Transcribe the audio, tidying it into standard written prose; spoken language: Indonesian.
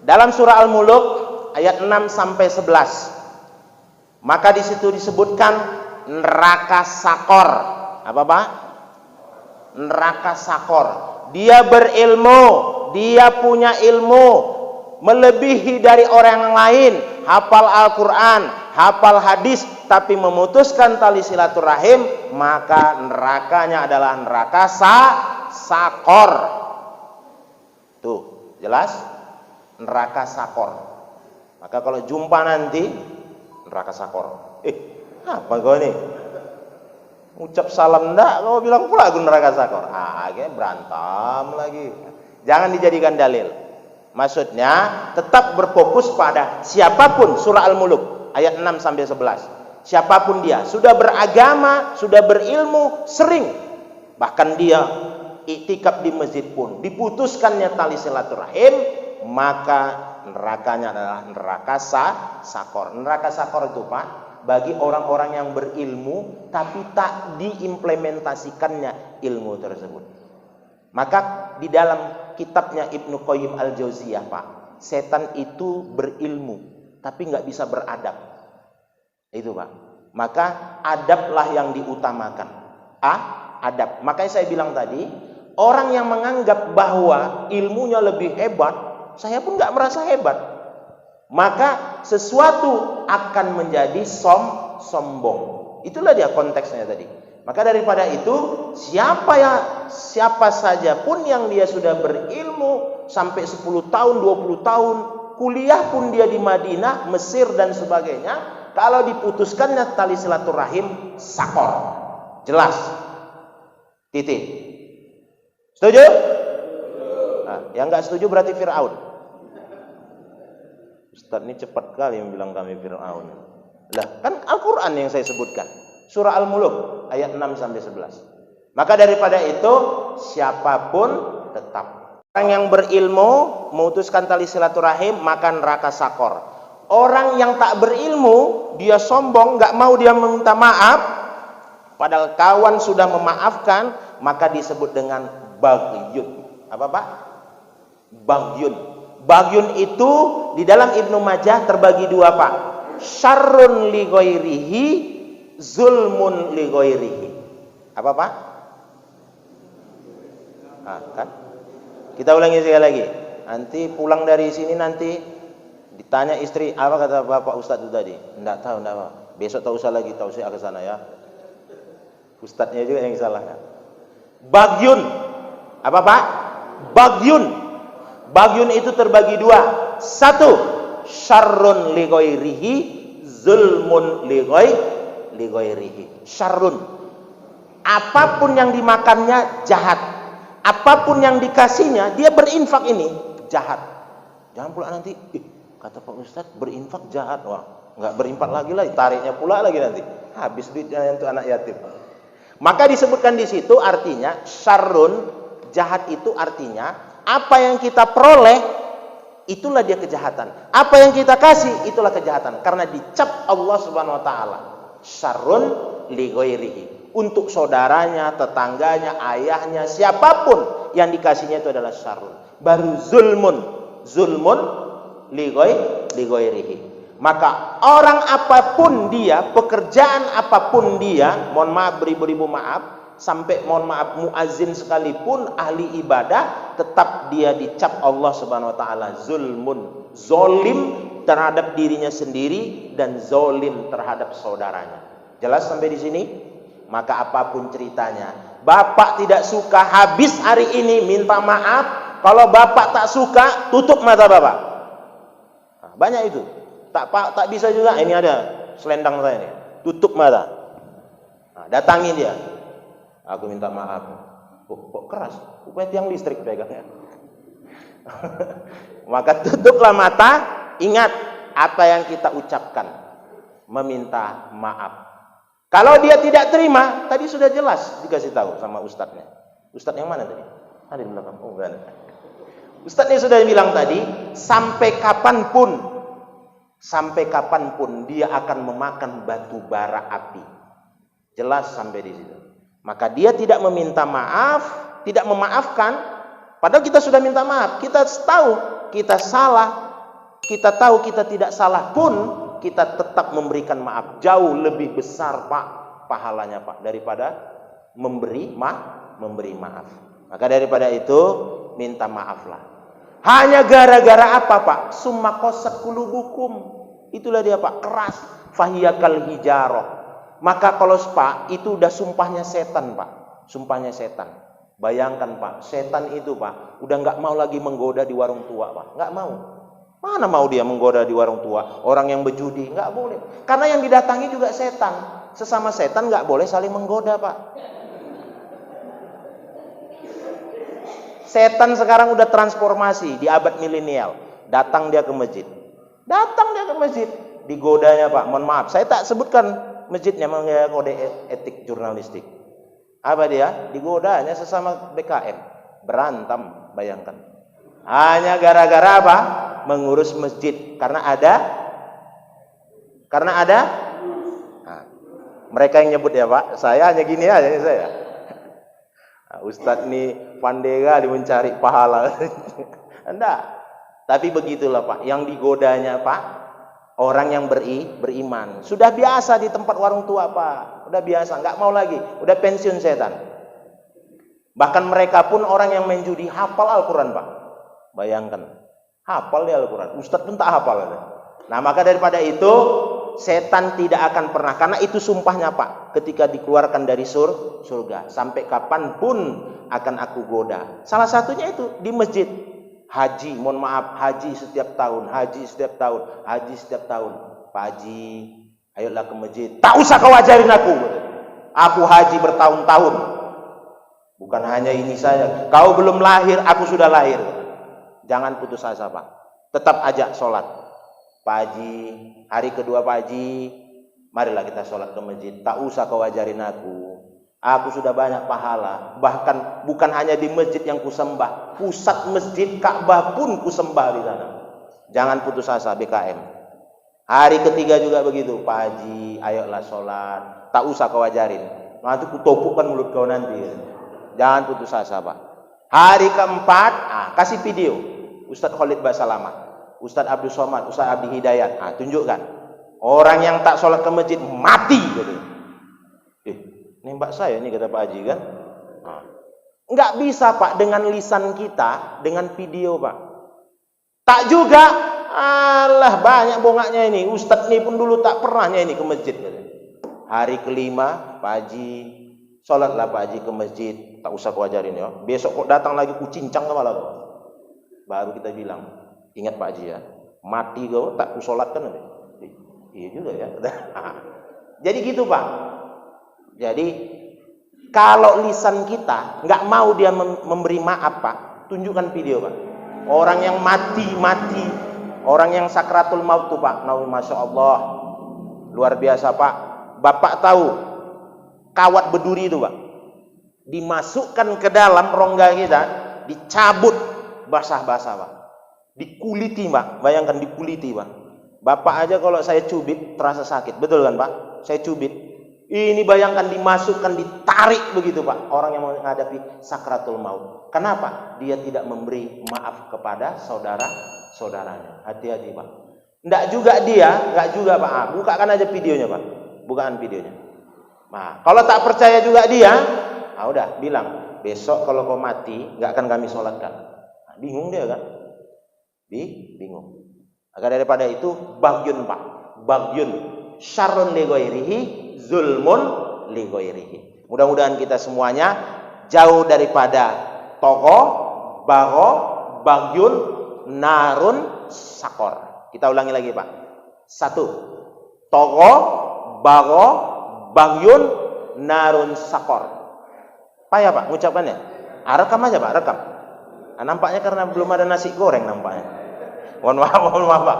Dalam surah Al-Muluk ayat 6 sampai 11. Maka di situ disebutkan neraka sakor. Apa, Pak? Neraka sakor. Dia berilmu, dia punya ilmu melebihi dari orang yang lain, hafal Al-Quran, hafal hadis, tapi memutuskan tali silaturahim, maka nerakanya adalah neraka sakor. Tuh, jelas? Neraka sakor. Maka kalau jumpa nanti neraka sakor. Apa kau ini? Ucap salam enggak, kau bilang pula aku neraka sakor. Akhirnya berantem lagi. Jangan dijadikan dalil. Maksudnya tetap berfokus pada siapapun, surah Al-Muluk ayat 6 sampai 11. Siapapun dia, sudah beragama, sudah berilmu, sering, bahkan dia iktikaf di masjid pun diputuskannya tali silaturahim, maka nerakanya adalah neraka sakor. Neraka sakor itu, Pak, bagi orang-orang yang berilmu tapi tak diimplementasikannya ilmu tersebut. Maka di dalam kitabnya Ibnu Qayyim Al-Jauziyah, Pak, setan itu berilmu tapi nggak bisa beradab. Itu, Pak. Maka adablah yang diutamakan. Adab. Makanya saya bilang tadi, orang yang menganggap bahwa ilmunya lebih hebat, saya pun nggak merasa hebat, maka sesuatu akan menjadi sombong. Itulah dia konteksnya tadi. Maka daripada itu, siapa saja pun yang dia sudah berilmu sampai 10 tahun, 20 tahun, kuliah pun dia di Madinah, Mesir dan sebagainya, kalau diputuskannya tali silaturahim, sakor. Jelas. Titik. Setuju? Nah, yang nggak setuju berarti Fir'aun. Ustaz ini cepat kali bilang kami Fir'aun. Lah, kan Al-Quran yang saya sebutkan. Surah Al-Muluk ayat 6 sampai 11. Maka daripada itu, siapapun tetap. Orang yang berilmu memutuskan tali silaturahim, maka neraka sakor. Orang yang tak berilmu, dia sombong, nggak mau dia meminta maaf, padahal kawan sudah memaafkan, maka disebut dengan bagyun. Apa, Pak? Bagyun. Bagyun itu di dalam Ibnu Majah terbagi dua, Pak. Syarrun li ghairihi, zulmun li ghairihi. Apa, Pak? Kan? Kita ulangi sekali lagi. Nanti pulang dari sini nanti ditanya istri, apa kata Bapak Ustadz itu tadi? Enggak tahu, enggak apa. Besok tak usah lagi, tak usah ke sana ya. Ustadznya juga yang salah kan? Bagyun. Apa, Pak? Bagyun. Bagyun itu terbagi dua. Satu, syarrun li ghairihi, zulmun li ghairihi. Syarrun. Apapun yang dimakannya jahat. Apapun yang dikasihnya, dia berinfak ini jahat. Jangan pula nanti, kata Pak Ustadz berinfak jahat. Wah, nggak berinfak lagi lah, tariknya pula lagi nanti. Habis duitnya untuk anak yatim. Maka disebutkan di situ artinya syarrun, jahat itu artinya apa yang kita peroleh itulah dia kejahatan. Apa yang kita kasih itulah kejahatan karena dicap Allah Subhanahu wa taala. Syarrun li ghairihi. Untuk saudaranya, tetangganya, ayahnya, siapapun yang dikasihnya itu adalah syarrun. Baru zulmun li ghairihi. Maka orang apapun dia, pekerjaan apapun dia, mohon maaf beribu-ribu maaf, sampai mohon maaf muazin sekalipun, ahli ibadah, tetap dia dicap Allah Subhanahu wa taala zulmun, zolim terhadap dirinya sendiri dan zolim terhadap saudaranya. Jelas sampai di sini? Maka apapun ceritanya, Bapak tidak suka habis hari ini minta maaf. Kalau Bapak tak suka, tutup mata Bapak. Nah, banyak itu. Tak bisa juga. Ini ada selendang saya ini. Tutup mata. Nah, datangi dia. Aku minta maaf. Kok keras? Rupanya tiang listrik pegangnya. Maka tutuplah mata. Ingat apa yang kita ucapkan. Meminta maaf. Kalau dia tidak terima, tadi sudah jelas dikasih tahu sama ustadznya. Ustadz yang mana tadi? Ada di belakang. Oh, enggak ada. Ustadznya sudah bilang tadi, sampai kapanpun dia akan memakan batu bara api. Jelas sampai di situ. Maka dia tidak meminta maaf, tidak memaafkan. Padahal kita sudah minta maaf. Kita tahu kita salah. kita tahu kita tidak salah pun, kita tetap memberikan maaf. Jauh lebih besar Pak pahalanya Pak daripada memberi maaf. Maka daripada itu minta maaflah. Hanya gara-gara apa Pak? Summa qasat qulubukum. Itulah dia Pak, keras. Fahiyakal hijaroh. Maka kalau Pak itu udah sumpahnya setan Pak. Sumpahnya setan. Bayangkan Pak, setan itu Pak udah nggak mau lagi menggoda di warung tua Pak. Nggak mau. Mana mau dia menggoda di warung tua? Orang yang berjudi nggak boleh. Karena yang didatangi juga setan. Sesama setan nggak boleh saling menggoda Pak. Setan sekarang udah transformasi di abad milenial. Datang dia ke masjid. Digodanya Pak. Mohon maaf, saya tak sebutkan masjidnya, mengenai kode etik jurnalistik. Apa dia? Digodanya sesama BKM. Berantem, bayangkan. Hanya gara-gara apa? Mengurus masjid. Karena ada. Nah, mereka yang nyebut ya Pak. Saya hanya gini aja saya. Nah, Ustadz nih pandai kali mencari pahala. Enggak. Tapi begitulah Pak. Yang digodanya Pak, orang yang beriman. Sudah biasa di tempat warung tua Pak. Udah biasa, nggak mau lagi. Udah pensiun setan. Bahkan mereka pun orang yang main judi hafal Al-Quran Pak. Bayangkan. Hafal dia Al-Quran. Ustadz pun tak hafal. Nah maka daripada itu, setan tidak akan pernah. Karena itu sumpahnya Pak. Ketika dikeluarkan dari surga. Sampai kapanpun akan aku goda. Salah satunya itu di masjid. Haji, mohon maaf, haji setiap tahun. Pak Haji, ayolah ke masjid. Tak usah kau ajarin aku. Aku haji bertahun-tahun. Bukan hanya ini saja. Kau belum lahir, aku sudah lahir. Jangan putus asa Pak. Tetap ajak sholat. Pak Haji, hari kedua Pak Haji, marilah kita sholat ke masjid. Tak usah kau ajarin aku. Aku sudah banyak pahala. Bahkan bukan hanya di masjid yang kusembah. Pusat masjid Ka'bah pun kusembah di sana. Jangan putus asa BKM. Hari ketiga juga begitu. Pak Haji, ayolah sholat. Tak usah kau ajarin. Nanti kutopukkan mulut kau nanti. Jangan putus asa Pak. Hari keempat, kasih video. Ustadz Khalid Basalamah, Ustadz Abdul Somad, Ustadz Abdi Hidayat. Tunjukkan. Orang yang tak sholat ke masjid mati. Gitu. Nembak saya ini kata Pak Haji kan. Nggak bisa Pak dengan lisan kita, dengan video Pak. Tak juga, alah banyak bongaknya ini. Ustadz ini pun dulu tak pernahnya ini ke masjid. Hari kelima Pak Haji, sholatlah Pak Haji ke masjid. Tak usah kau ajarin ya. Besok kok datang lagi ku cincang kepala kau. Baru kita bilang, ingat Pak Haji ya, mati kau tak ku sholatkan. Iya juga ya. Jadi gitu Pak. Jadi kalau lisan kita nggak mau dia memberi maaf Pak, tunjukkan video Pak. Orang yang mati, orang yang sakratul maut tuh Pak. Nah, masya Allah, luar biasa Pak. Bapak tahu kawat berduri itu Pak, dimasukkan ke dalam rongga kita, dicabut basah-basah Pak, dikuliti Pak. Bayangkan dikuliti Pak. Bapak aja kalau saya cubit terasa sakit, betul kan Pak? Saya cubit. Ini bayangkan dimasukkan, ditarik begitu Pak. Orang yang menghadapi sakratul maut. Kenapa? Dia tidak memberi maaf kepada saudara-saudaranya. Hati-hati Pak. Enggak juga Pak. Bukakan aja videonya Pak. Bukaan videonya. Nah, kalau tak percaya juga dia, udah bilang, besok kalau kau mati, nggak akan kami sholatkan. Nah, bingung dia kan? Bingung. Maka daripada itu, bagyun Pak. Bagyun. Syarrun li ghairihi, zulmun li ghairihi. Mudah-mudahan kita semuanya jauh daripada toko, bago, bagyun, narun, sakor. Kita ulangi lagi Pak. 1. Toko, bago, bagyun, narun, sakor. Payah Pak mengucapkannya. Rekam aja Pak, rekam. Nampaknya karena belum ada nasi goreng nampaknya. Mohon maaf Pak.